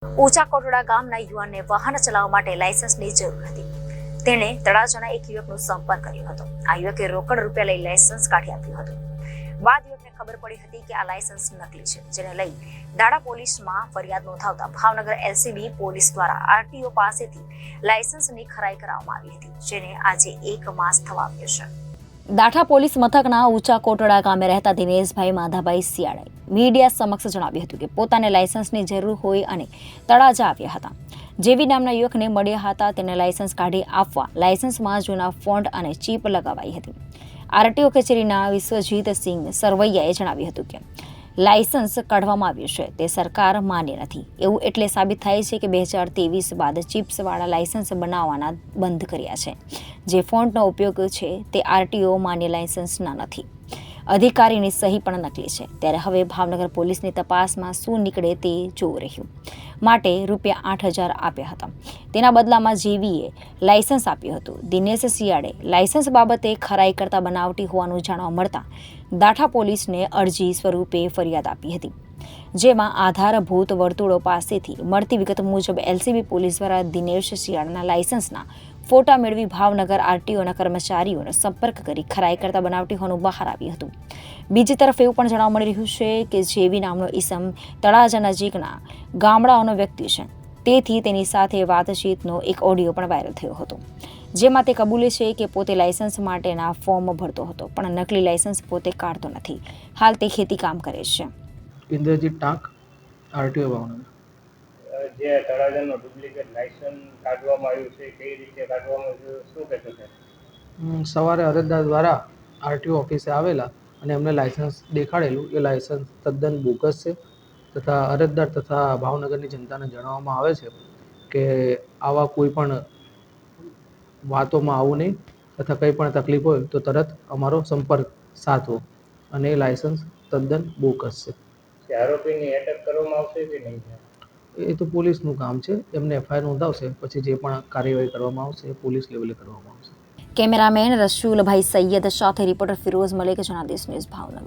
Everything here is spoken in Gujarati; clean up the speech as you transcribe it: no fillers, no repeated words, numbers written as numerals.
ઊંચા કોટડા ગામના યુવાનને વાહન ચલાવવા માટે લાયસન્સની જરૂર હતી. તેણે તળાજાના એક યુવકનો સંપર્ક કર્યો હતો. આ યુવકે રોકડ રૂપિયા લઈ લાયસન્સ કાઢી આપ્યું હતું. બાદ યુવકને ખબર પડી હતી કે આ લાયસન્સ નકલી છે, જેને લઈ દાડા પોલીસમાં ફરિયાદ નોંધાવતા ભાવનગર એલસીબી પોલીસ દ્વારા આરટીઓ પાસેથી લાયસન્સની ખરાઈ કરાવવામાં આવી હતી, જેને આજે 1 માસ થવા આવ્યો છે. દાઠા પોલીસ મથકના ઊંચા કોટડા ગામે રહેતા દિનેશભાઈ માધાભાઈ સિયાળે મીડિયા સમક્ષ જણાવ્યું હતું કે પોતાને લાયસન્સની જરૂર હોય અને તળાજા આવ્યા હતા. જેવી નામના યુવકને મળ્યા હતા. તેને લાયસન્સ કાઢી આપવા લાયસન્સમાં જૂના ફોન્ટ અને ચીપ લગાવાઈ હતી. આરટીઓ કચેરીના વિશ્વજીતસિંહ સરવૈયાએ જણાવ્યું હતું કે લાયસન્સ કાઢવામાં આવ્યું છે તે સરકાર માન્ય નથી. એવું એટલે સાબિત થાય છે કે 2023 બાદ ચિપ્સવાળા લાયસન્સ બનાવવાના બંધ કર્યા છે. જે ફોન્ટનો ઉપયોગ છે તે આરટીઓ માન્ય લાયસન્સના નથી. અધિકારીની સહી પણ નકલી છે. ત્યારે હવે ભાવનગર પોલીસની તપાસમાં શું નીકળે તે જોવું રહ્યું. માટે ₹8,000 આપ્યા હતા. તેના બદલામાં જેવીએ લાયસન્સ આપ્યું હતું. દિનેશ સિયાળે લાયસન્સ બાબતે ખરાઈ કરતા બનાવટી હોવાનું જાણવા મળતા દાઠા પોલીસને અરજી સ્વરૂપે ફરિયાદ આપી હતી, જેમાં આધારભૂત વર્તુળો પાસેથી મળતી વિગત મુજબ એલસીબી પોલીસ દ્વારા દિનેશ સિયાળના લાયસન્સના ફોટા મેળવી ભાવનગર આરટીઓના કર્મચારીઓનો સંપર્ક કરી ખરાઈ કરતા બનાવટી હોવાનું બહાર આવ્યું હતું. બીજી તરફ એવું પણ જાણવા મળી રહ્યું છે કે જેવી નામનો ઈસમ તળાજા નજીકના ગામડાઓનો વ્યક્તિ છે. તેથી તેની સાથે વાતચીતનો એક ઓડિયો પણ વાયરલ થયો હતો, જેમાં તે કબૂલે છે કે પોતે લાયસન્સ માટેના ફોર્મ ભરતો હતો, પણ નકલી લાયસન્સ પોતે કાઢતો નથી. હાલ તે ખેતી કામ કરે છે. ઇન્દ્રજીત ટાંક, આરટીઓ ભાવનગર. જે તળાજાનો ડુપ્લિકેટ લાયસન્સ કાઢવામાં આવ્યું છે, કઈ રીતે કાઢવામાં આવ્યું, શું કહેશો સાહેબ? સવારે અરજદાર દ્વારા આરટીઓ ઓફિસે આવેલા અને એમને લાયસન્સ દેખાડેલું. એ લાયસન્સ તદ્દન બોગસ છે તથા અરજદાર તથા ભાવનગરની જનતાને જણાવવામાં આવે છે કે આવા કોઈ પણ વાતોમાં આવું નહીં તથા કંઈ પણ તકલીફ હોય તો તરત અમારો સંપર્ક સાધવો. અને એ લાયસન્સ તદ્દન બોગસ છે. આરોપીની અટક કરવામાં આવશે કે નહીં? એ તો પોલીસનું કામ છે. એમને એફઆઈઆર નોંધાવશે, પછી જે પણ કાર્યવાહી કરવામાં આવશે એ પોલીસ લેવલે કરવામાં આવશે. કેમેરામેન રસુલભાઈ સૈયદ સાથે રિપોર્ટર ફિરોઝ મલેક, જનાદેશ ન્યૂઝ, ભાવનગર.